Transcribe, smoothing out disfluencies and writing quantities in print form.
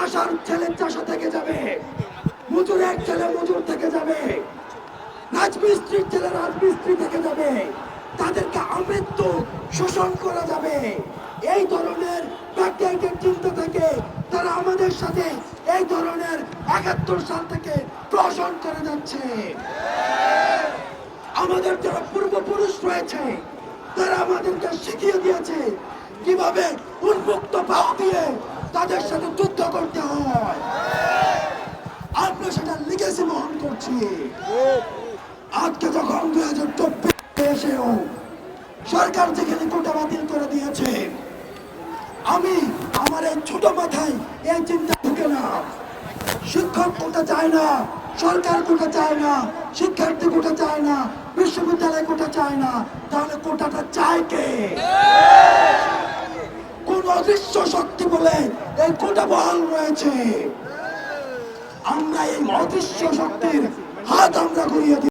চাষার ছেলে চাষা থেকে যাবে, মজুরের ছেলে মজুর থেকে যাবে, রাজমিস্ত্রির ছেলে রাজমিস্ত্রি থেকে যাবে, তাদেরকে আমৃত্যু শোষণ করা যাবে। এই ধরনের ব্যাকডেটেড চিন্তা থেকে তারা আমাদের সাথে এই ধরনের ৭১ সাল থেকে প্রহসন করে যাচ্ছে। আমাদের যারা পূর্বপুরুষ রয়েছে তারা আমাদেরকে শিখিয়ে দিয়েছে কিভাবে উন্মুক্ত পাও দিয়ে তাদের সাথে যুদ্ধ করতে হয়। আমরা সেটা লিগেসি বহন করছি। আজকে যখন ২০২৪ এসেও সরকার যেখানে কোটা বাতিল করে দিয়েছে, আমি আমার এই ছোট মাথায় এই চিন্তা ঢুকে না। শিক্ষক কোটা চায় না, সরকার কোটা চায় না, শিক্ষার্থী কোটা চায় না, বিশ্ববিদ্যালয় কোটা চায় না, তাহলে কোটাটা চায় কে? কোন অদৃশ্য শক্তি বলে এই কোটা বহাল রয়েছে। আমরা এই অদৃশ্য শক্তির হাত আমরা ঘুরিয়ে দিই।